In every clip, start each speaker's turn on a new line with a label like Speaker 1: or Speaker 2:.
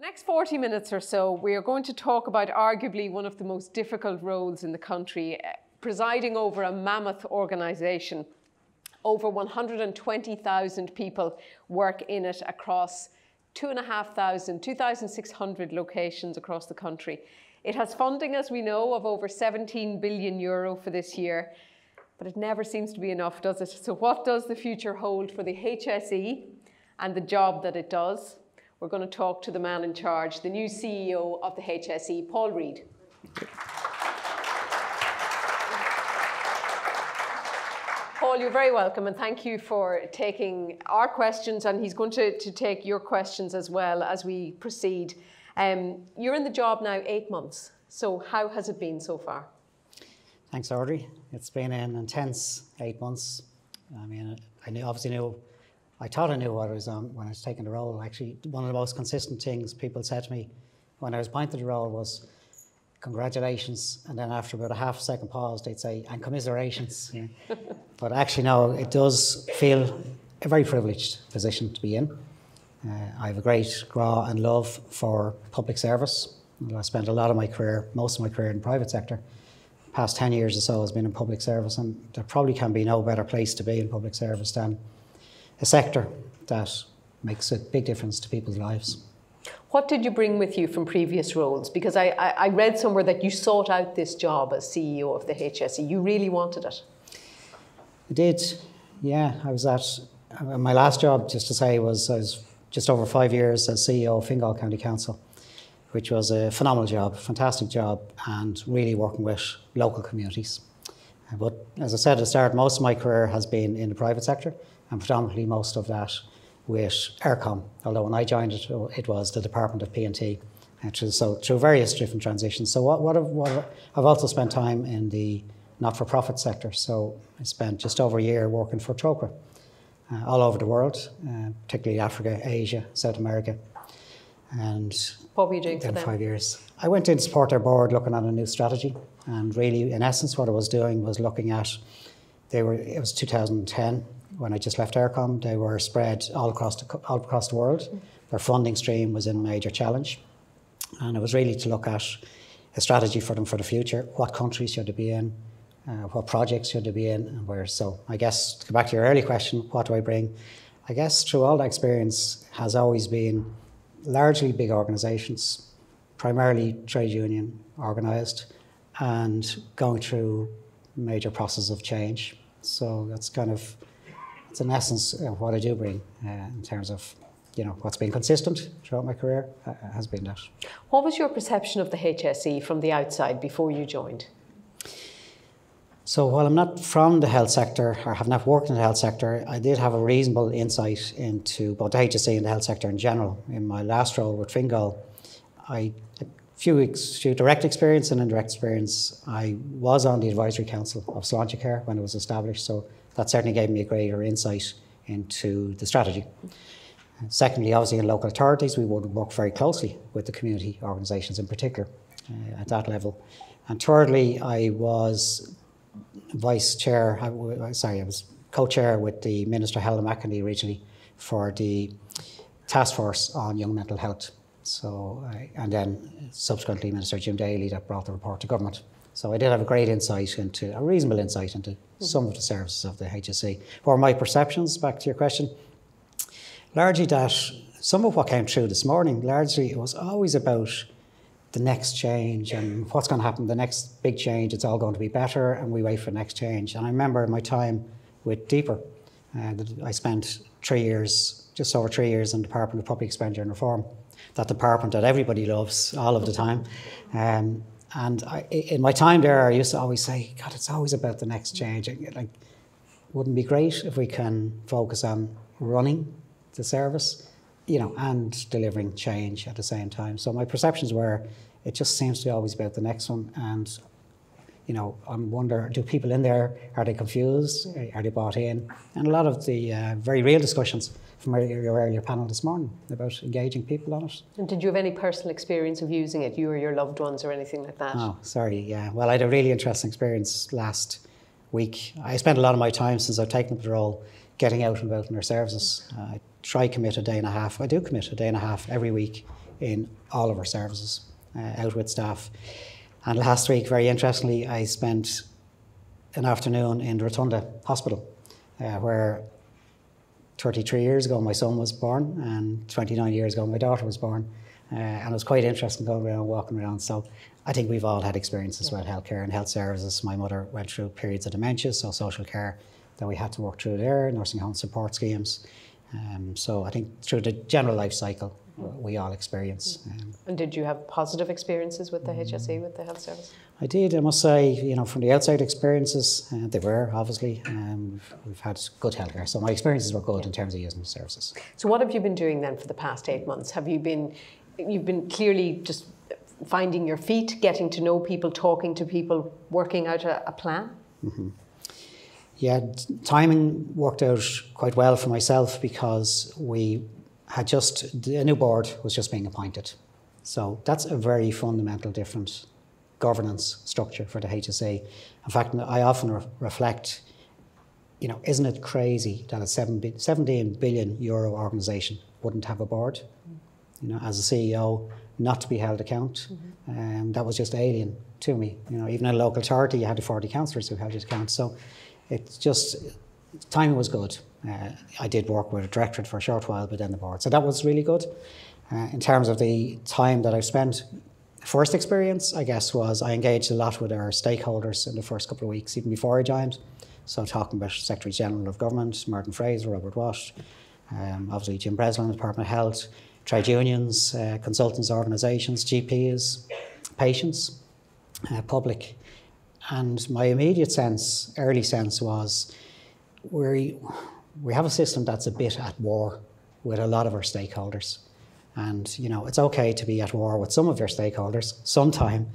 Speaker 1: The next 40 minutes or so, we are going to talk about arguably one of the most difficult roles in the country, presiding over a mammoth organisation. Over 120,000 people work in it across 2,600 locations across the country. It has funding, as we know, of over €17 billion for this year, but it never seems to be enough, does it? So what does the future hold for the HSE and the job that it does? We're going to talk to the man in charge, the new CEO of the HSE, Paul Reid. Paul, you're very welcome, and thank you for taking our questions, and he's going to take your questions as well as we proceed. You're in the job now 8 months, so how has it been so far?
Speaker 2: Thanks, Audrey. It's been an intense 8 months. I mean, I thought I knew what I was on when I was taking the role. Actually, one of the most consistent things people said to me when I was appointed the role was, congratulations, and then after about a half-second pause, they'd say, and commiserations. Yeah. But actually, no, it does feel a very privileged position to be in. I have a great graw and love for public service. I spent a lot of my career, most of my career in the private sector. The past 10 years or so has been in public service, and there probably can be no better place to be in public service than a sector that makes a big difference to people's lives.
Speaker 1: What did you bring with you from previous roles? Because I read somewhere that you sought out this job as CEO of the HSE. You really wanted it.
Speaker 2: I did, yeah. I was at, my last job, just to say, I was just over 5 years as CEO of Fingal County Council, which was a phenomenal job, fantastic job, and really working with local communities. But as I said at the start, most of my career has been in the private sector, and predominantly most of that with ERCOM, although when I joined it, it was the Department of P&T, so through various different transitions. So I've also spent time in the not-for-profit sector, so I spent just over a year working for Trócaire, all over the world, particularly Africa, Asia, South America. And
Speaker 1: what were you doing for them?
Speaker 2: 5 years. I went in to support their board looking at a new strategy, and really, in essence, what I was doing was looking at, it was 2010, when I just left ERCOM. They were spread all across the world. Their funding stream was in a major challenge. And it was really to look at a strategy for them for the future. What countries should they be in? What projects should they be in? And where? So I guess, to go back to your early question, what do I bring? I guess through all that experience has always been largely big organisations, primarily trade union organised, and going through major processes of change. So that's kind of, it's in essence what I do bring in terms of, what's been consistent throughout my career has been that.
Speaker 1: What was your perception of the HSE from the outside before you joined?
Speaker 2: So while I'm not from the health sector or have not worked in the health sector, I did have a reasonable insight into both the HSE and the health sector in general. In my last role with Fingal, I had a few direct experience and indirect experience. I was on the advisory council of Sláintecare when it was established, so that certainly gave me a greater insight into the strategy. Secondly, obviously in local authorities, we would work very closely with the community organisations in particular at that level. And thirdly, I was I was co-chair with the Minister Helen McEnany originally for the task force on young mental health. So, and then subsequently Minister Jim Daly that brought the report to government. So I did have a reasonable insight into some of the services of the HSE. What were my perceptions, back to your question? Largely that some of what came through this morning, largely it was always about the next change and what's going to happen, the next big change, it's all going to be better, and we wait for the next change. And I remember my time with Deeper, I spent 3 years, just over 3 years in the Department of Public Expenditure and Reform, that department that everybody loves all of the time. And in my time there, I used to always say, God, it's always about the next change. Like, wouldn't it be great if we can focus on running the service, and delivering change at the same time. So my perceptions were, it just seems to be always about the next one. And, I wonder, do people in there, are they confused? Are they bought in? And a lot of the very real discussions from your earlier panel this morning about engaging people on it.
Speaker 1: And did you have any personal experience of using it, you or your loved ones or anything like that?
Speaker 2: Oh, sorry, yeah. Well, I had a really interesting experience last week. I spent a lot of my time since I've taken up the role getting out and about in our services. I try commit a day and a half. I do commit a day and a half every week in all of our services, out with staff. And last week, very interestingly, I spent an afternoon in the Rotunda Hospital, where 33 years ago my son was born, and 29 years ago my daughter was born. And it was quite interesting going around, walking around. So I think we've all had experiences with healthcare and health services. My mother went through periods of dementia, so social care that we had to work through there, nursing home support schemes. So I think through the general life cycle, we all experience.
Speaker 1: And did you have positive experiences with the HSE, with the health service?
Speaker 2: I did, I must say, from the outside experiences, they were obviously, we've had good healthcare. So my experiences were good in terms of using the services.
Speaker 1: So what have you been doing then for the past 8 months? You've been clearly just finding your feet, getting to know people, talking to people, working out a plan?
Speaker 2: Mm-hmm. Yeah, timing worked out quite well for myself because we had a new board was just being appointed. So that's a very fundamental different governance structure for the HSE. In fact, I often reflect, isn't it crazy that a 17 billion euro organisation wouldn't have a board? As a CEO, not to be held account. That was just alien to me. Even in a local authority, you had the 40 councillors who held you to account. So it's just, timing was good. I did work with a directorate for a short while, but then the board. So that was really good. In terms of the time that I've spent, first experience, I guess, was I engaged a lot with our stakeholders in the first couple of weeks, even before I joined. So talking about Secretary General of Government, Martin Fraser, Robert Watt, obviously Jim Breslin, Department of Health, trade unions, consultants, organisations, GPs, patients, public. And my immediate sense, early sense was we have a system that's a bit at war with a lot of our stakeholders. And, it's okay to be at war with some of your stakeholders sometime,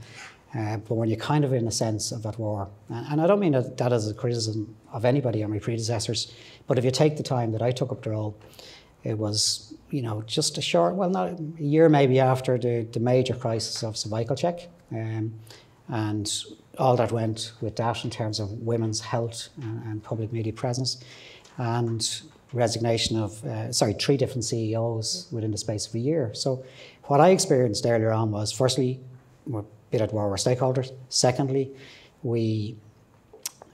Speaker 2: but when you're kind of in a sense of at war, and I don't mean that as a criticism of anybody or my predecessors, but if you take the time that I took up the role, it was, just not a year maybe after the major crisis of cervical check, and all that went with that in terms of women's health and public media presence, and resignation of, 3 different CEOs within the space of a year. So what I experienced earlier on was, firstly, we're a bit at war with stakeholders. Secondly, we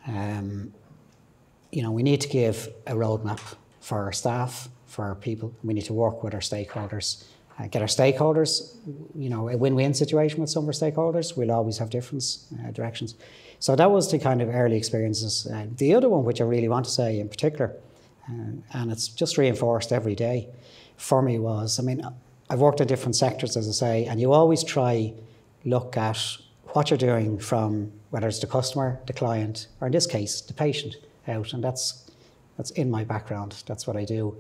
Speaker 2: need to give a roadmap for our staff, for our people. We need to work with our stakeholders, get our stakeholders, a win-win situation with some of our stakeholders. We'll always have different directions. So that was the kind of early experiences. The other one, which I really want to say in particular, and it's just reinforced every day for me, was, I've worked in different sectors, as I say, and you always look at what you're doing from, whether it's the customer, the client, or in this case, the patient out. And that's in my background. That's what I do.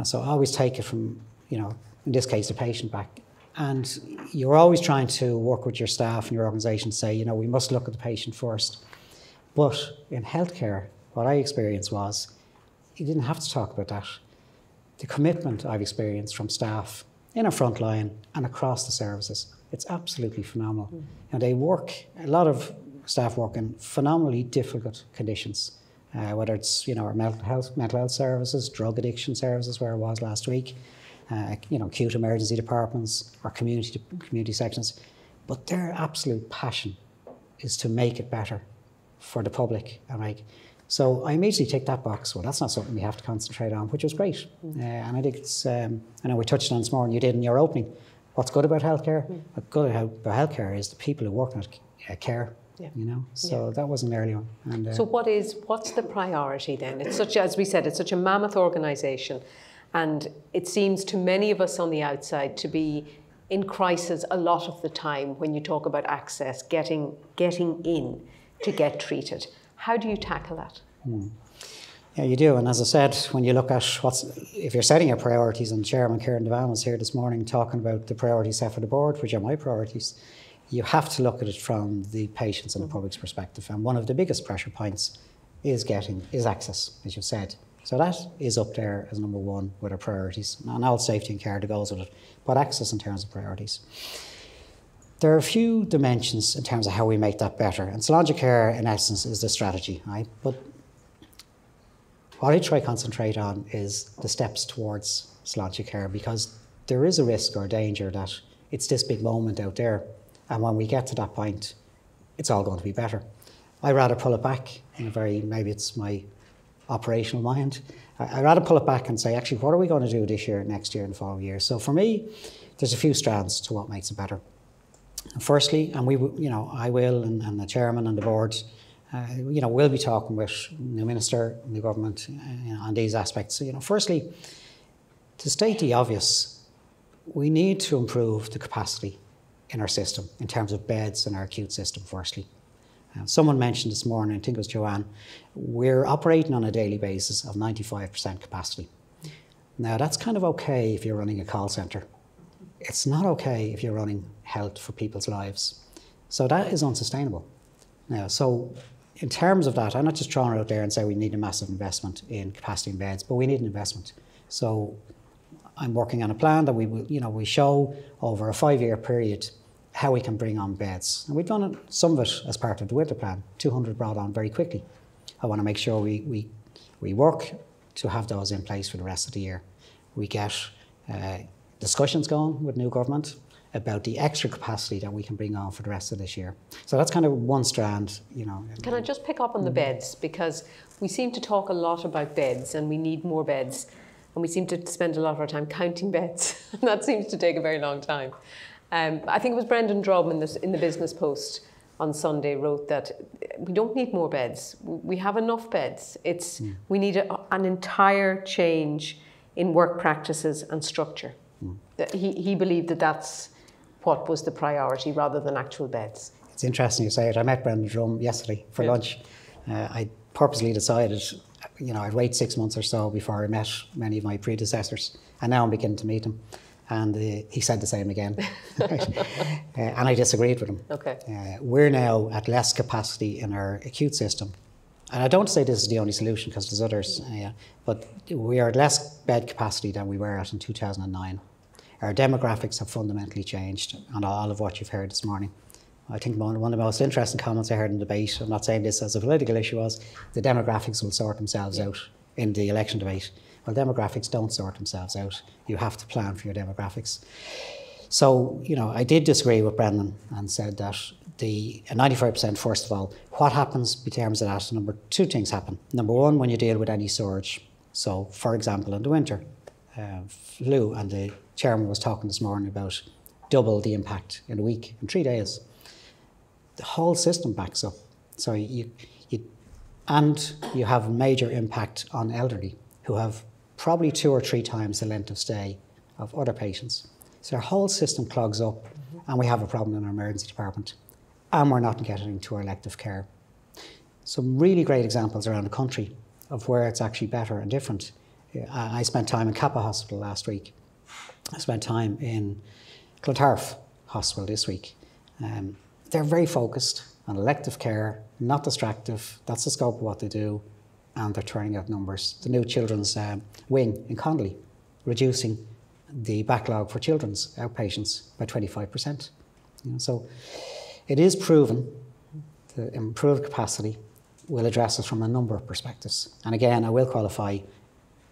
Speaker 2: So I always take it from, in this case, the patient back. And you're always trying to work with your staff and your organisation to say, we must look at the patient first. But in healthcare, what I experienced was, you didn't have to talk about that. The commitment I've experienced from staff in our front line and across the services, it's absolutely phenomenal. They work, a lot of staff work in phenomenally difficult conditions, whether it's, our mental health services, drug addiction services, where I was last week, acute emergency departments or community sections. But their absolute passion is to make it better for the public. So I immediately tick that box. Well, that's not something we have to concentrate on, which was great. And I think it's, I know we touched on this more than you did in your opening. What's good about healthcare? What's good about healthcare is the people who work on it care. So that was an early one. And,
Speaker 1: so what's the priority then? It's such, as we said, it's such a mammoth organisation, and it seems to many of us on the outside to be in crisis a lot of the time when you talk about access, getting in to get treated. How do you tackle that?
Speaker 2: Yeah, you do. And as I said, when you look at if you're setting your priorities, and Chairman Kieran Devan was here this morning talking about the priorities set for the board, which are my priorities, you have to look at it from the patient's and the public's perspective. And one of the biggest pressure points is access, as you said. So that is up there as number one with our priorities, and all safety and care that goes with it, but access in terms of priorities. There are a few dimensions in terms of how we make that better, and Cilantro Care, in essence, is the strategy, right? But what I try to concentrate on is the steps towards Cilantro Care, because there is a risk or danger that it's this big moment out there, and when we get to that point, it's all going to be better. I'd rather pull it back in a very, maybe it's my operational mind, I'd rather pull it back and say, actually, what are we going to do this year, next year, and the following year? So for me, there's a few strands to what makes it better. Firstly, and I will, and the chairman and the board, we'll be talking with the minister and the government on these aspects. So, firstly, to state the obvious, we need to improve the capacity in our system in terms of beds in our acute system, firstly. Someone mentioned this morning, I think it was Joanne, we're operating on a daily basis of 95% capacity. Now, that's kind of okay if you're running a call centre. It's not okay if you're running health for people's lives. So that is unsustainable. Now, so in terms of that, I'm not just throwing it out there and say we need a massive investment in capacity in beds, but we need an investment. So I'm working on a plan that we show over a 5-year period how we can bring on beds. And we've done some of it as part of the winter plan, 200 brought on very quickly. I want to make sure we work to have those in place for the rest of the year. We get discussions going with new government about the extra capacity that we can bring on for the rest of this year. So that's kind of one strand,
Speaker 1: Can I just pick up on the beds? Because we seem to talk a lot about beds and we need more beds. And we seem to spend a lot of our time counting beds. And that seems to take a very long time. I think it was Brendan Drum in the Business Post on Sunday wrote that we don't need more beds. We have enough beds. We need an entire change in work practices and structure. He believed that that's what was the priority rather than actual beds.
Speaker 2: It's interesting you say it. I met Brendan Drum yesterday for lunch. I purposely decided, I'd wait 6 months or so before I met many of my predecessors, and now I'm beginning to meet him. And he said the same again. And I disagreed with him.
Speaker 1: Okay.
Speaker 2: We're now at less capacity in our acute system. And I don't say this is the only solution because there's others, but we are at less bed capacity than we were at in 2009. Our demographics have fundamentally changed on all of what you've heard this morning. I think one of the most interesting comments I heard in the debate, I'm not saying this as a political issue, was the demographics will sort themselves out in the election debate. Well, demographics don't sort themselves out. You have to plan for your demographics. So, I did disagree with Brendan and said that the 95%, first of all, what happens in terms of that? Two things happen. Number one, when you deal with any surge. So, for example, in the winter, flu, and the chairman was talking this morning about double the impact in a week, in 3 days. The whole system backs up. So you have major impact on elderly who have probably 2 or 3 times the length of stay of other patients. So our whole system clogs up, and we have a problem in our emergency department, and we're not getting to our elective care. Some really great examples around the country of where it's actually better and different. I spent time in Kappa Hospital last week. I spent time in Clontarf Hospital this week. They're very focused on elective care, not distractive. That's the scope of what they do, and they're turning out numbers. The new children's wing in Connolly, reducing the backlog for children's outpatients by 25%. So it is proven the improved capacity will address us from a number of perspectives. And again, I will qualify,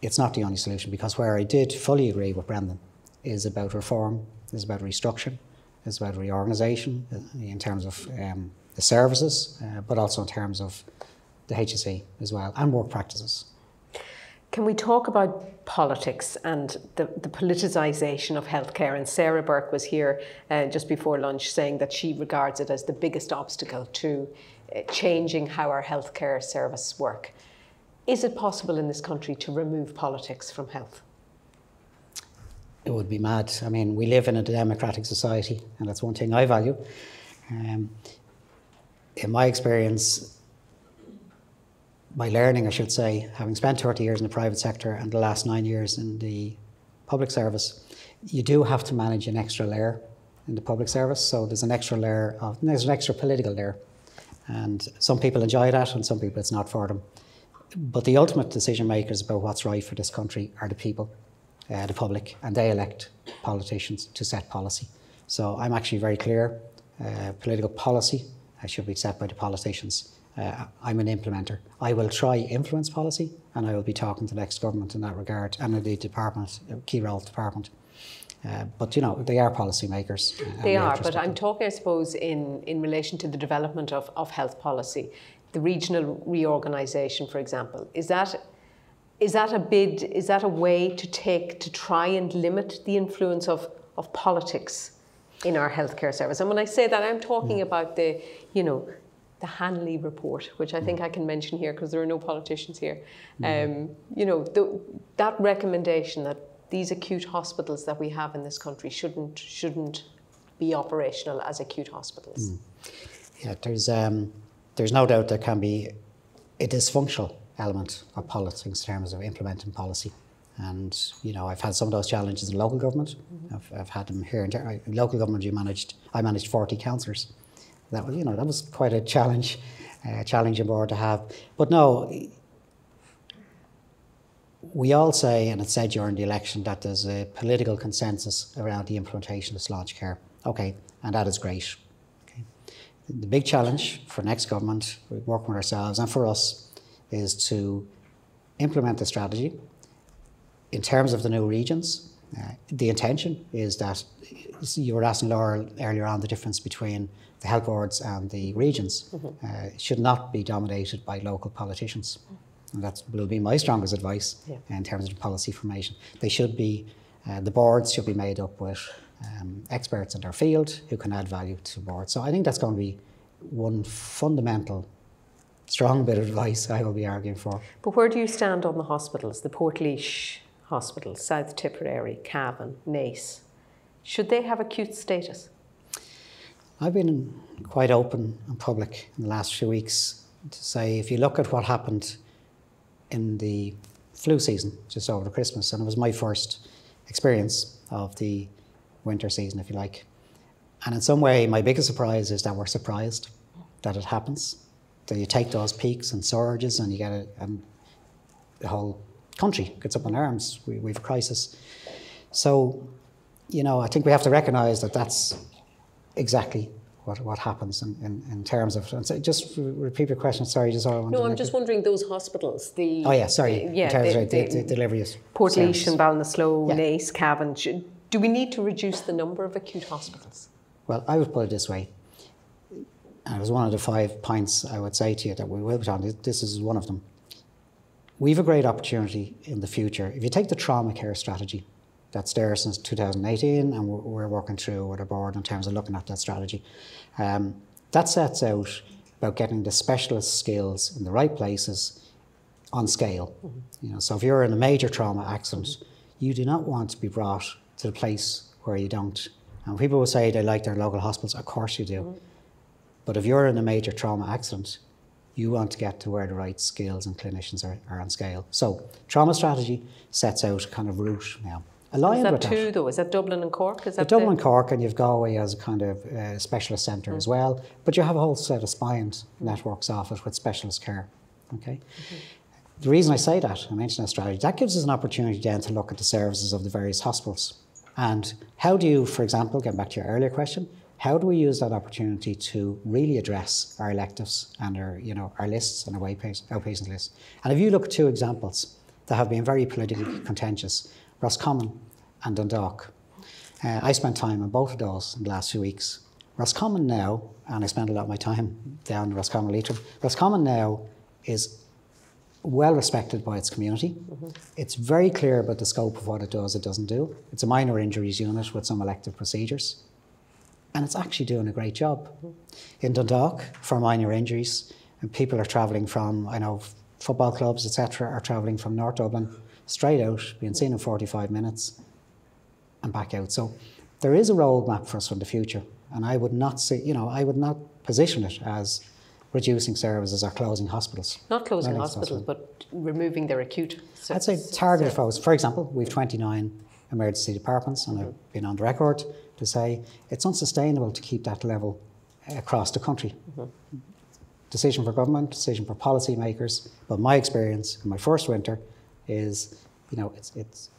Speaker 2: it's not the only solution, because where I did fully agree with Brendan is about reform, is about restructuring, is about reorganisation in terms of the services, but also in terms of the HSE as well, and work practices.
Speaker 1: Can we talk about politics and the politicisation of healthcare? And Sarah Burke was here just before lunch saying that she regards it as the biggest obstacle to changing how our healthcare service work. Is it possible in this country to remove politics from health?
Speaker 2: It would be mad. I mean, we live in a democratic society, and that's one thing I value. In my experience, my learning, I should say, having spent 30 years in the private sector and the last 9 years in the public service, you do have to manage an extra layer in the public service. So there's an extra layer there's an extra political layer. And some people enjoy that, and some people it's not for them. But the ultimate decision makers about what's right for this country are the people, the public, and they elect politicians to set policy. So I'm actually very clear, political policy should be set by the politicians. I'm an implementer. I will try influence policy, and I will be talking to the next government in that regard, and the department, key role of the department. But, you know, they are policymakers.
Speaker 1: They are, but I'm talking, I suppose, in relation to the development of health policy. The regional reorganisation, for example, is that a way to try and limit the influence of politics in our healthcare service? And when I say that, I'm talking about the Hanley report, which I think I can mention here because there are no politicians here. That recommendation that these acute hospitals that we have in this country shouldn't be operational as acute hospitals.
Speaker 2: Yeah, there's no doubt there can be a dysfunctional element of politics in terms of implementing policy. And, you know, I've had some of those challenges in local government. I've had them here in local government. I managed 40 councillors. That was quite a challenging board to have. But no, we all say, and it's said during the election, that there's a political consensus around the implementation of Sláinte Care. Okay, and that is great. Okay. The big challenge for next government, working with ourselves and for us, is to implement the strategy. In terms of the new regions, the intention is that, you were asking Laura earlier on the difference between the health boards and the regions, should not be dominated by local politicians. And that will be my strongest advice in terms of policy formation. They should be, the boards should be made up with experts in their field who can add value to the board. So I think that's going to be one fundamental strong bit of advice I will be arguing for.
Speaker 1: But where do you stand on the hospitals, the Portlaoise Hospital, South Tipperary, Cavan, Naas? Should they have acute status?
Speaker 2: I've been quite open and public in the last few weeks to say, if you look at what happened in the flu season just over the Christmas, and it was my first experience of the winter season, if you like. And in some way, my biggest surprise is that we're surprised that it happens. That you take those peaks and surges and you get the whole country gets up in arms. We have a crisis. So, you know, I think we have to recognise that that's exactly what happens in terms of. And so just repeat your question. Sorry, just all.
Speaker 1: No, I'm just wondering those hospitals. In terms
Speaker 2: of the deliveries.
Speaker 1: Portlaoise and Ballinasloe, Naas, Cavan. Do we need to reduce the number of acute hospitals?
Speaker 2: Well, I would put it this way. And it was one of the 5 points I would say to you that we will be on. This is one of them. We have a great opportunity in the future. If you take the trauma care strategy, that's there since 2018, and we're working through with our board in terms of looking at that strategy. That sets out about getting the specialist skills in the right places on scale. You know, so if you're in a major trauma accident, you do not want to be brought to the place where you don't. And people will say they like their local hospitals. Of course you do. But if you're in a major trauma accident, you want to get to where the right skills and clinicians are on scale. So trauma strategy sets out kind of route now.
Speaker 1: Is that two though? Is that Dublin and Cork? Is that
Speaker 2: Dublin, Cork, and you've Galway as a kind of specialist centre as well. But you have a whole set of spine networks off it with specialist care. Okay. The reason I say that, I mentioned that strategy, that gives us an opportunity then to look at the services of the various hospitals. And how do you, for example, getting back to your earlier question, how do we use that opportunity to really address our electives and our lists and our outpatient lists? And if you look at 2 examples that have been very politically contentious, Roscommon and Dundalk. I spent time on both of those in the last few weeks. Roscommon now, and I spent a lot of my time down in Roscommon Leitrim, Roscommon now is well respected by its community. It's very clear about the scope of what it does, it doesn't do. It's a minor injuries unit with some elective procedures. And it's actually doing a great job. In Dundalk, for minor injuries, and people are travelling from, I know, football clubs, etc., are travelling from North Dublin straight out, being seen in 45 minutes and back out. So there is a roadmap for us for the future. And I would not say, I would not position it as reducing services or closing hospitals.
Speaker 1: Not closing hospitals, but removing their acute services.
Speaker 2: I'd say targeted focus. For example, we have 29 emergency departments, and I've been on the record to say it's unsustainable to keep that level across the country. Decision for government, decision for policy makers. But my experience in my first winter is, it's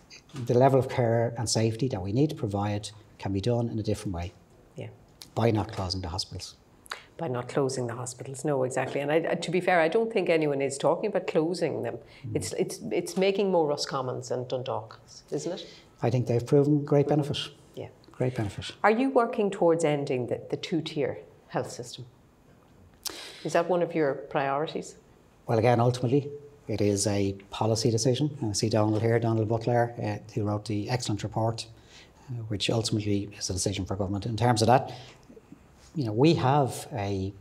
Speaker 2: the level of care and safety that we need to provide can be done in a different way.
Speaker 1: Yeah.
Speaker 2: By not closing the hospitals.
Speaker 1: By not closing the hospitals, no, exactly. And to be fair, I don't think anyone is talking about closing them. It's making more Roscommons and Dundalks, isn't it?
Speaker 2: I think they've proven great benefit. great benefit.
Speaker 1: Are you working towards ending the two-tier health system? Is that one of your priorities?
Speaker 2: Well, again, ultimately, it is a policy decision. I see Donald here, Donald Butler, who wrote the excellent report, which ultimately is a decision for government. In terms of that, we have we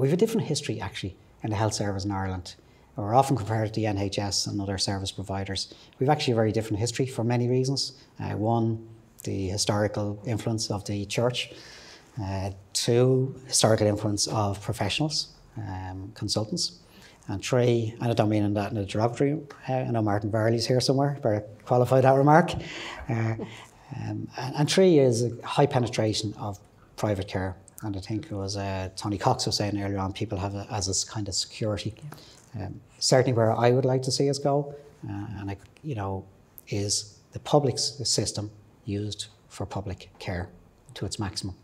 Speaker 2: have a different history actually in the health service in Ireland. We're often compared to the NHS and other service providers. We've actually a very different history for many reasons. One, the historical influence of the church. Two, historical influence of professionals, consultants. And three, and I don't mean that in a derogatory, I know Martin Varley's here somewhere, better qualify that remark. And three is a high penetration of private care. And I think it was Tony Cox was saying earlier on, people have it as a kind of security. Certainly where I would like to see us go, is the public system used for public care to its maximum.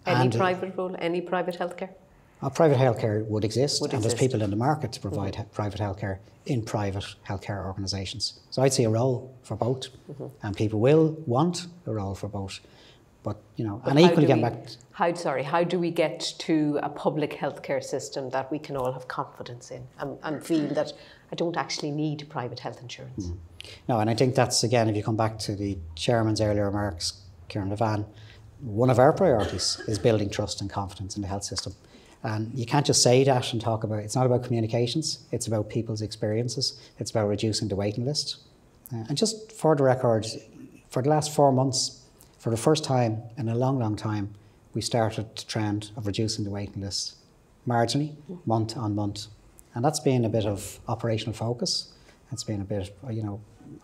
Speaker 1: Any private role, any private healthcare?
Speaker 2: Private healthcare would exist, and there's people in the market to provide private healthcare in private healthcare organisations. So I'd see a role for both, and people will want a role for both. But and equally getting back.
Speaker 1: How do we get to a public healthcare system that we can all have confidence in and feel that I don't actually need private health insurance?
Speaker 2: No, and I think that's, again, if you come back to the chairman's earlier remarks, Kieran Levan, one of our priorities is building trust and confidence in the health system. And you can't just say that and talk about, it's not about communications, it's about people's experiences, it's about reducing the waiting list. And just for the record, for the last 4 months, for the first time in a long, long time, we started the trend of reducing the waiting list marginally, month on month. And that's been a bit of operational focus. It's been a bit,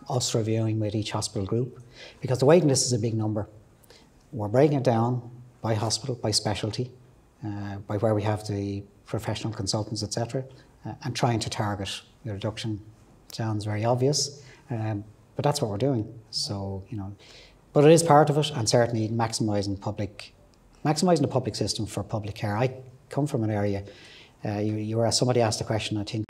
Speaker 2: us reviewing with each hospital group, because the waiting list is a big number. We're breaking it down by hospital, by specialty, by where we have the professional consultants, etc., and trying to target the reduction. Sounds very obvious, but that's what we're doing. So, but it is part of it, and certainly maximising the public system for public care. I come from an area, somebody asked a question, I think.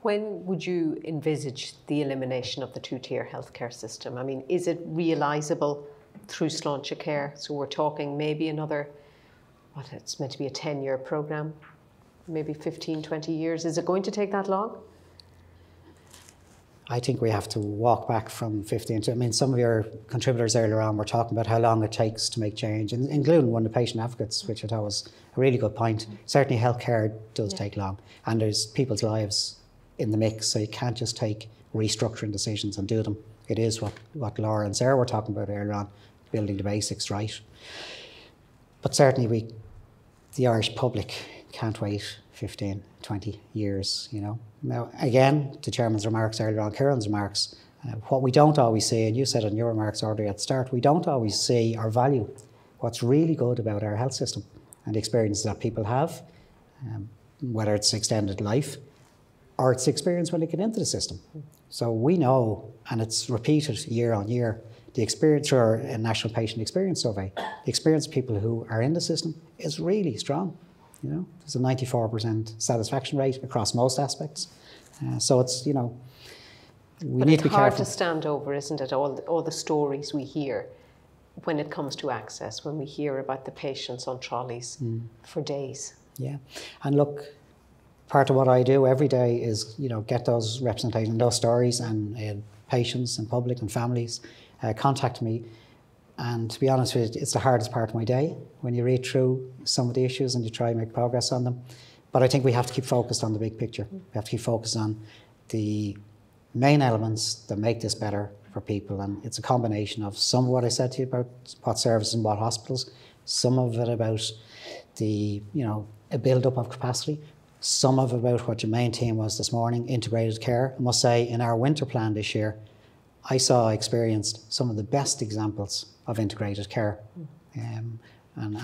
Speaker 1: When would you envisage the elimination of the two-tier healthcare system? I mean, is it realisable through Sláinte Care? So we're talking maybe another, it's meant to be a 10-year programme, maybe 15, 20 years. Is it going to take that long?
Speaker 2: I think we have to walk back from 15 to, some of your contributors earlier on were talking about how long it takes to make change, including one of the patient advocates, which I thought was a really good point. Certainly healthcare does take long, and there's people's lives in the mix, so you can't just take restructuring decisions and do them. It is what Laura and Sarah were talking about earlier on, building the basics right. But certainly the Irish public can't wait 15, 20 years, Now, again, the chairman's remarks earlier on, Kieran's remarks, what we don't always see, and you said in your remarks, Audrey, at the start, we don't always see or value what's really good about our health system and the experiences that people have, whether it's extended life, or it's experience when they get into the system. So we know, and it's repeated year on year, the experience through our National Patient Experience Survey, the experience of people who are in the system is really strong. There's a 94% satisfaction rate across most aspects. So it's, we need to be careful. It's
Speaker 1: hard to stand over, isn't it, all the stories we hear when it comes to access, when we hear about the patients on trolleys for days.
Speaker 2: Yeah, and look, part of what I do every day is, get those representation, those stories, and patients and public and families contact me. And to be honest with you, it's the hardest part of my day when you read through some of the issues and you try and make progress on them. But I think we have to keep focused on the big picture. We have to keep focused on the main elements that make this better for people. And it's a combination of some of what I said to you about what services and what hospitals, some of it about the, a build-up of capacity, some of it about what your main theme was this morning, integrated care. I must say, in our winter plan this year, experienced some of the best examples of integrated care. And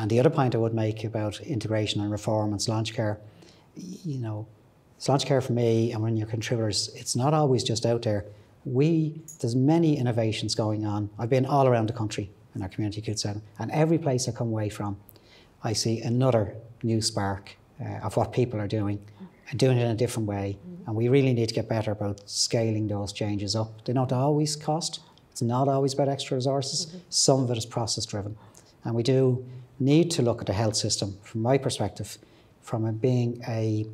Speaker 2: the other point I would make about integration and reform and Sláinte Care, Sláinte Care for me, and when your contributors, it's not always just out there there's many innovations going on. I've been all around the country in our community acute setting, and every place I come away from, I see another new spark of what people are doing, and doing it in a different way. And we really need to get better about scaling those changes up. They don't always cost. It's not always about extra resources. Some of it is process driven. And we do need to look at the health system, from my perspective, from it being a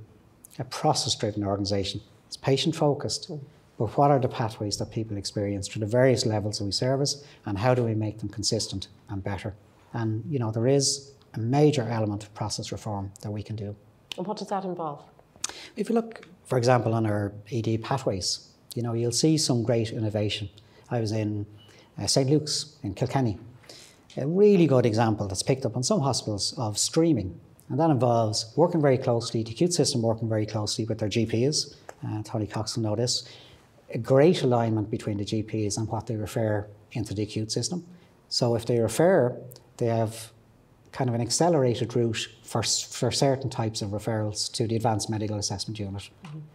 Speaker 2: process driven organisation. It's patient focused. But what are the pathways that people experience through the various levels that we service, and how do we make them consistent and better? And, you know, there is a major element of process reform that we can do.
Speaker 1: And what does that involve?
Speaker 2: If you look, for example, on our ED pathways, you know, you'll see some great innovation. I was in St. Luke's in Kilkenny. A really good example that's picked up on some hospitals of streaming. And that involves working very closely, the acute system working very closely with their GPs. Tony Cox will know this. A great alignment between the GPs and what they refer into the acute system. So if they refer, they have kind of an accelerated route for certain types of referrals to the advanced medical assessment unit.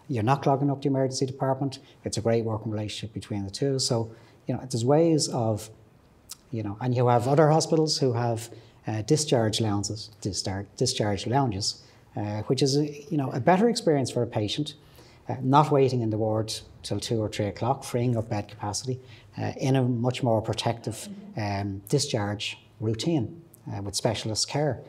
Speaker 2: You're not clogging up the emergency department. It's a great working relationship between the two. So, you know, there's ways of, you know, and you have other hospitals who have discharge lounges, which is, you know, a better experience for a patient. Not waiting in the ward till 2 or 3 o'clock, freeing up bed capacity, in a much more protective discharge routine with specialist care.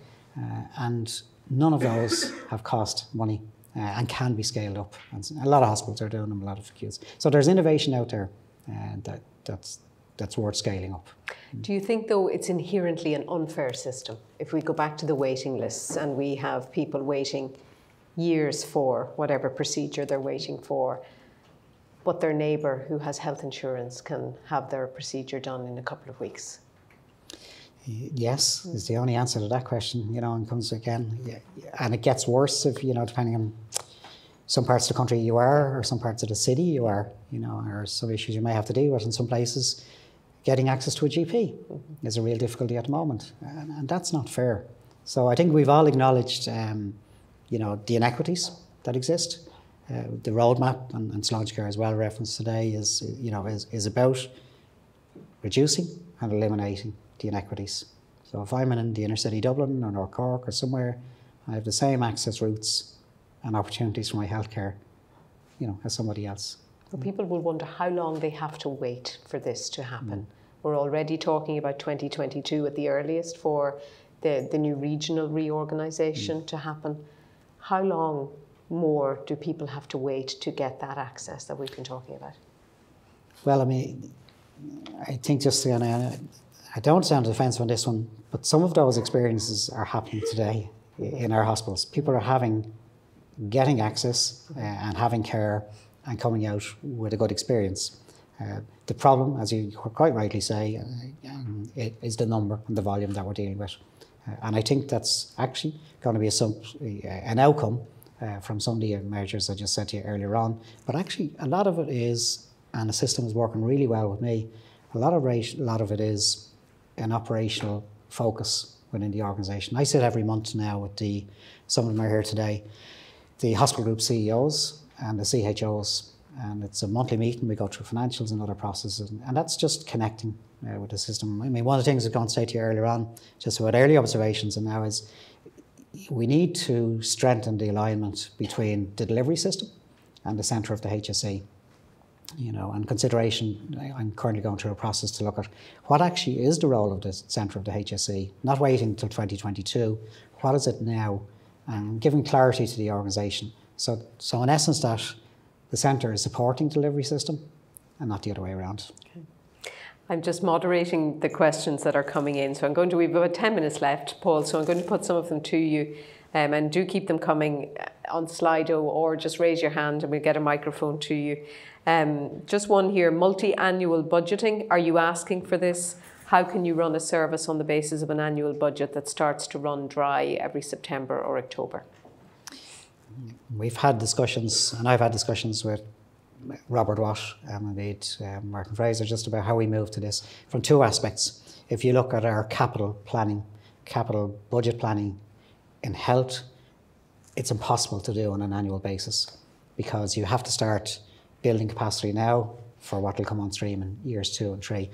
Speaker 2: And none of those have cost money and can be scaled up. And a lot of hospitals are doing them, a lot of acutes. So there's innovation out there that's worth scaling up.
Speaker 1: Do you think, though, it's inherently an unfair system? If we go back to the waiting lists and we have people waiting years for whatever procedure they're waiting for, but their neighbour who has health insurance can have their procedure done in a couple of weeks?
Speaker 2: Yes, is the only answer to that question, you know, and comes again. And it gets worse if, you know, depending on some parts of the country you are, or some parts of the city you are, you know, or some issues you may have to deal with in some places. Getting access to a GP is a real difficulty at the moment, and that's not fair. So I think we've all acknowledged you know, the inequities that exist. The roadmap, and Sláintecare as well referenced today, is, you know, is about reducing and eliminating the inequities. So if I'm in the inner city Dublin or North Cork or somewhere, I have the same access routes and opportunities for my healthcare, you know, as somebody else.
Speaker 1: Well, people will wonder how long they have to wait for this to happen. We're already talking about 2022 at the earliest for the new regional reorganisation to happen. How long more do people have to wait to get that access that we've been talking about?
Speaker 2: Well, I mean, I think just, I don't sound defensive on this one, but some of those experiences are happening today in our hospitals. People are getting access and having care and coming out with a good experience. The problem, as you quite rightly say, is the number and the volume that we're dealing with. And I think that's actually going to be an outcome from some of the measures I just said to you earlier on. But actually, a lot of it is, and the system is working really well with me, a lot of it is an operational focus within the organisation. I sit every month now with some of them are here today, the hospital group CEOs and the CHOs. And it's a monthly meeting. We go through financials and other processes, and that's just connecting with the system. I mean, one of the things I was going to say to you earlier on, just about early observations, and now is we need to strengthen the alignment between the delivery system and the centre of the HSE. You know, and consideration, I'm currently going through a process to look at what actually is the role of the centre of the HSE, not waiting until 2022. What is it now? And giving clarity to the organisation. So in essence, that the centre is supporting the delivery system and not the other way around. Okay.
Speaker 1: I'm just moderating the questions that are coming in. So we've about 10 minutes left, Paul, so I'm going to put some of them to you. And do keep them coming on Slido, or just raise your hand and we'll get a microphone to you. Just one here, multi-annual budgeting. Are you asking for this? How can you run a service on the basis of an annual budget that starts to run dry every September or October?
Speaker 2: We've had discussions, and I've had discussions with Robert Watt and indeed Martin Fraser, just about how we move to this from two aspects. If you look at our capital budget planning in health, it's impossible to do on an annual basis because you have to start building capacity now for what will come on stream in years 2 and 3.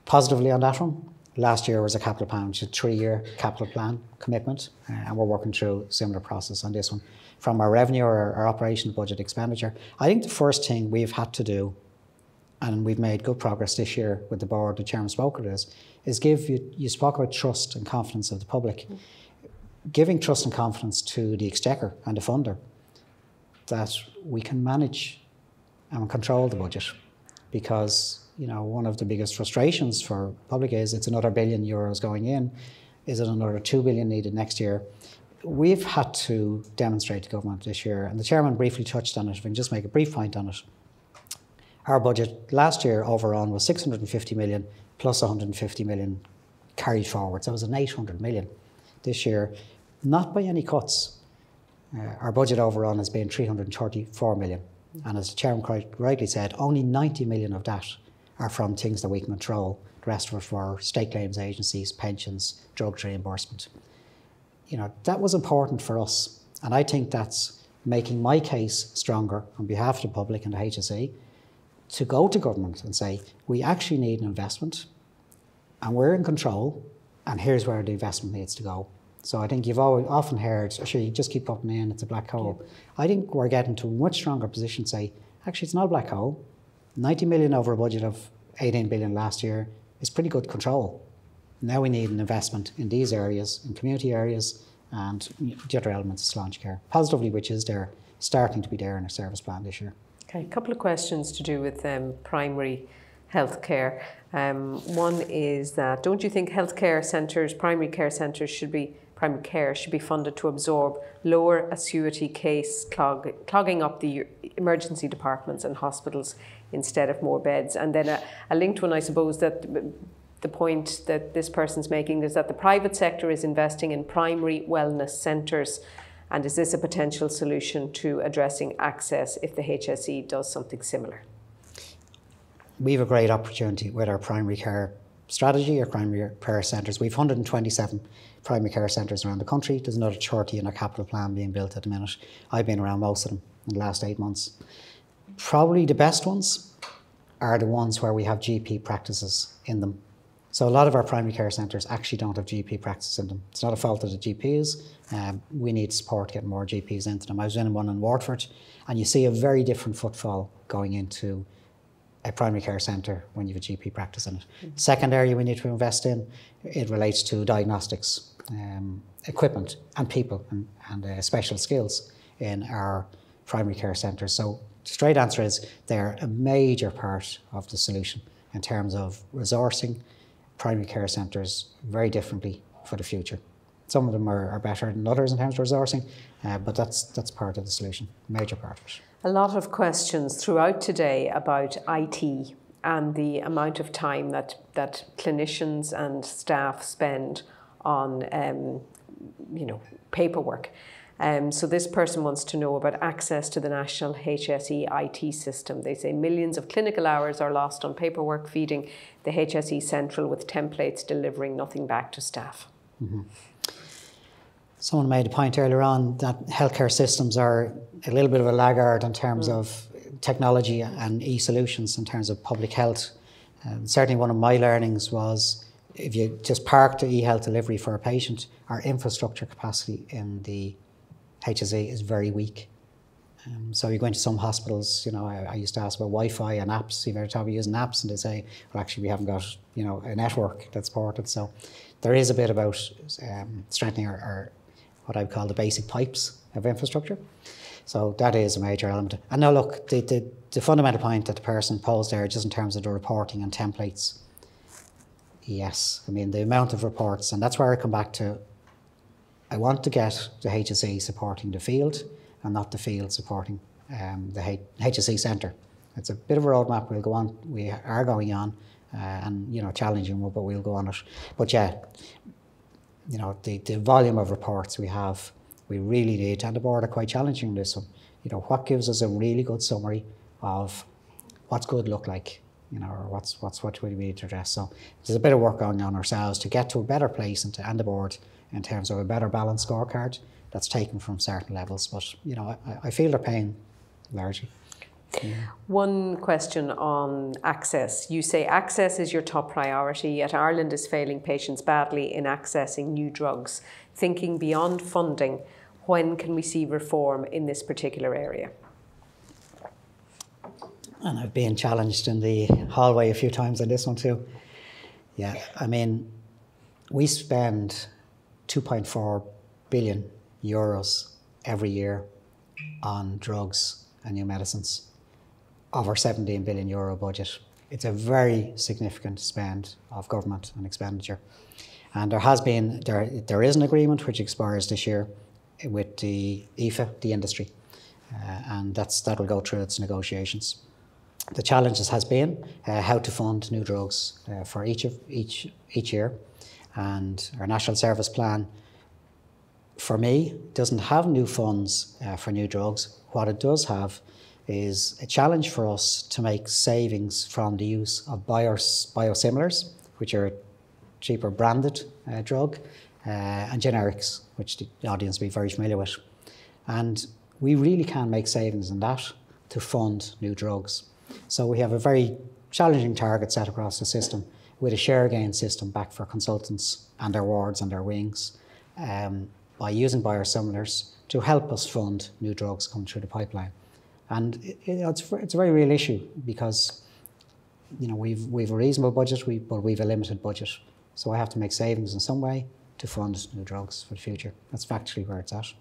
Speaker 2: Positively on that one, last year was a capital plan, which is a 3-year capital plan commitment, and we're working through a similar process on this one. From our revenue or our operational budget expenditure, I think the first thing we've had to do, and we've made good progress this year with the board, the chairman spoke of this, is give, you spoke about trust and confidence of the public, giving trust and confidence to the exchequer and the funder that we can manage and control the budget. Because, you know, one of the biggest frustrations for public is it's another €1 billion going in. Is it another 2 billion needed next year? We've had to demonstrate to government this year, and the chairman briefly touched on it, if I can just make a brief point on it. Our budget last year overall was 650 million plus 150 million carried forward. So it was an 800 million this year, not by any cuts. Our budget overall has been 334 million. And as the chairman quite rightly said, only 90 million of that are from things that we can control. The rest of it for state claims agencies, pensions, drugs reimbursement. You know, that was important for us. And I think that's making my case stronger on behalf of the public and the HSE to go to government and say, we actually need an investment and we're in control and here's where the investment needs to go. So I think you've often heard, sure, you just keep putting in, it's a black hole. Yeah. I think we're getting to a much stronger position to say, actually, it's not a black hole. 90 million over a budget of 18 billion last year is pretty good control. Now we need an investment in these areas, in community areas, and the other elements of Sláinte care, positively, which is there, starting to be there in our service plan this year.
Speaker 1: Okay, a couple of questions to do with primary health care. One is that, don't you think healthcare centres, primary care centres primary care should be funded to absorb lower acuity case clogging up the emergency departments and hospitals instead of more beds? And then a linked one, I suppose, that the point that this person's making is that the private sector is investing in primary wellness centres. And is this a potential solution to addressing access if the HSE does something similar?
Speaker 2: We have a great opportunity with our primary care strategy, our primary care centres. We have 127 primary care centres around the country. There's another 30 in our capital plan being built at the minute. I've been around most of them in the last 8 months. Probably the best ones are the ones where we have GP practices in them. So a lot of our primary care centres actually don't have GP practices in them. It's not a fault of the GPs. We need support getting more GPs into them. I was in one in Waterford, and you see a very different footfall going into a primary care centre when you have a GP practice in it. Mm-hmm. Second area we need to invest in, it relates to diagnostics, equipment and people and special skills in our primary care centres. So the straight answer is they're a major part of the solution in terms of resourcing primary care centres very differently for the future. Some of them are better than others in terms of resourcing, but that's part of the solution, major part of it.
Speaker 1: A lot of questions throughout today about IT and the amount of time that clinicians and staff spend on paperwork. So this person wants to know about access to the national HSE IT system. They say millions of clinical hours are lost on paperwork, feeding the HSE central with templates delivering nothing back to staff.
Speaker 2: Mm-hmm. Someone made a point earlier on that healthcare systems are a little bit of a laggard in terms of technology and e-solutions in terms of public health. Certainly one of my learnings was if you just park the e-health delivery for a patient, our infrastructure capacity in the HSE is very weak. So you go into some hospitals, you know, I used to ask about Wi-Fi and apps. You've ever thought of using apps, and they say, well, actually, we haven't got, you know, a network that's supported. So there is a bit about strengthening our what I would call the basic pipes of infrastructure. So that is a major element. And now look, the fundamental point that the person posed there, just in terms of the reporting and templates. Yes, I mean, the amount of reports, and that's where I come back to, I want to get the HSE supporting the field and not the field supporting the HSE centre. It's a bit of a roadmap we'll go on, we are going on, and, you know, challenging, but we'll go on it. But yeah, you know, the volume of reports we have, we really need, and the board are quite challenging this one. You know, what gives us a really good summary of what's good look like, you know, or what we need to address. So there's a bit of work going on ourselves to get to a better place and the board in terms of a better balanced scorecard that's taken from certain levels. But, you know, I feel their pain largely. Yeah.
Speaker 1: One question on access. You say access is your top priority, yet Ireland is failing patients badly in accessing new drugs. Thinking beyond funding, when can we see reform in this particular area?
Speaker 2: And I've been challenged in the hallway a few times on this one too. Yeah, I mean, we spend 2.4 billion euros every year on drugs and new medicines of our 17 billion euro budget. It's a very significant spend of government and expenditure. And there is an agreement which expires this year with the IFA, the industry, and that will go through its negotiations. The challenges has been how to fund new drugs for each year, and our national service plan, for me, doesn't have new funds for new drugs. What it does have is a challenge for us to make savings from the use of biosimilars, which are a cheaper branded drug, and generics, which the audience will be very familiar with. And we really can make savings in that to fund new drugs. So we have a very challenging target set across the system with a share gain system back for consultants and their wards and their wings by using biosimilars to help us fund new drugs coming through the pipeline. And it's a very real issue because we've a reasonable budget, but we've a limited budget. So I have to make savings in some way to fund new drugs for the future. That's factually where it's at.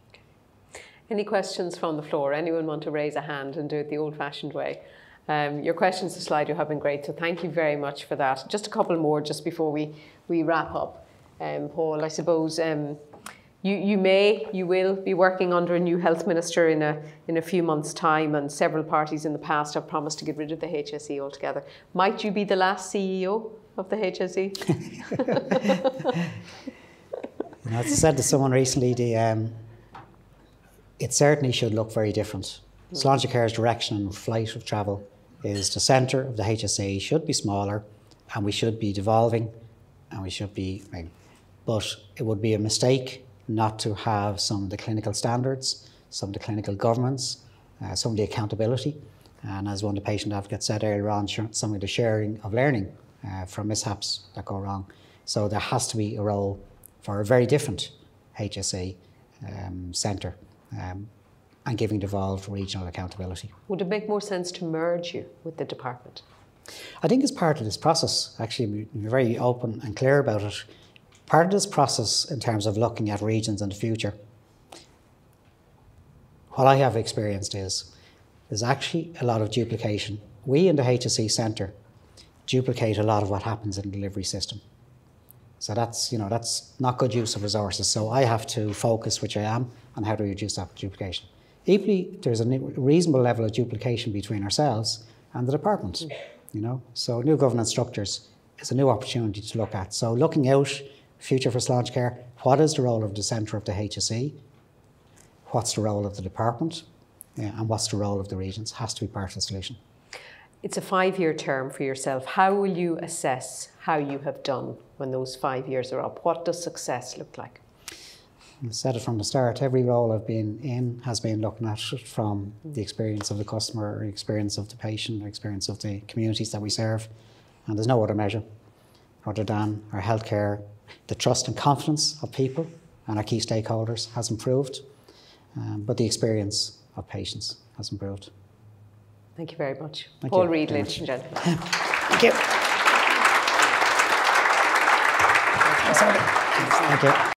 Speaker 1: Any questions from the floor? Anyone want to raise a hand and do it the old-fashioned way? Your questions to slide have been great, so thank you very much for that. Just a couple more just before we wrap up. Paul, I suppose you will be working under a new health minister in a few months' time, and several parties in the past have promised to get rid of the HSE altogether. Might you be the last CEO of the HSE?
Speaker 2: As I said to someone recently, it certainly should look very different. Sláintecare's direction and flight of travel is the centre of the HSE should be smaller, and we should be devolving, and we should be, but it would be a mistake not to have some of the clinical standards, some of the clinical governance, some of the accountability, and as one of the patient advocates said earlier on, some of the sharing of learning from mishaps that go wrong. So there has to be a role for a very different HSE centre and giving devolved regional accountability.
Speaker 1: Would it make more sense to merge you with the department?
Speaker 2: I think as part of this process, actually, we're very open and clear about it. Part of this process in terms of looking at regions in the future, what I have experienced is there's actually a lot of duplication. We in the HSE centre duplicate a lot of what happens in the delivery system. So that's not good use of resources. So I have to focus, which I am, on how to reduce that duplication. Equally, there's a reasonable level of duplication between ourselves and the department. So new governance structures is a new opportunity to look at. So looking out, future for Sláintecare, what is the role of the centre of the HSE? What's the role of the department? And what's the role of the regions? Has to be part of the solution.
Speaker 1: It's a 5-year term for yourself. How will you assess how you have done when those 5 years are up? What does success look like?
Speaker 2: I said it from the start, every role I've been in has been looking at it from the experience of the customer, or experience of the patient, or experience of the communities that we serve. And there's no other measure other than our healthcare, the trust and confidence of people and our key stakeholders has improved, but the experience of patients has improved.
Speaker 1: Thank you very much.
Speaker 2: Thank
Speaker 1: Paul
Speaker 2: you
Speaker 1: Reid,
Speaker 2: very
Speaker 1: ladies and
Speaker 2: much.
Speaker 1: gentlemen.
Speaker 2: Thank you. Thank you.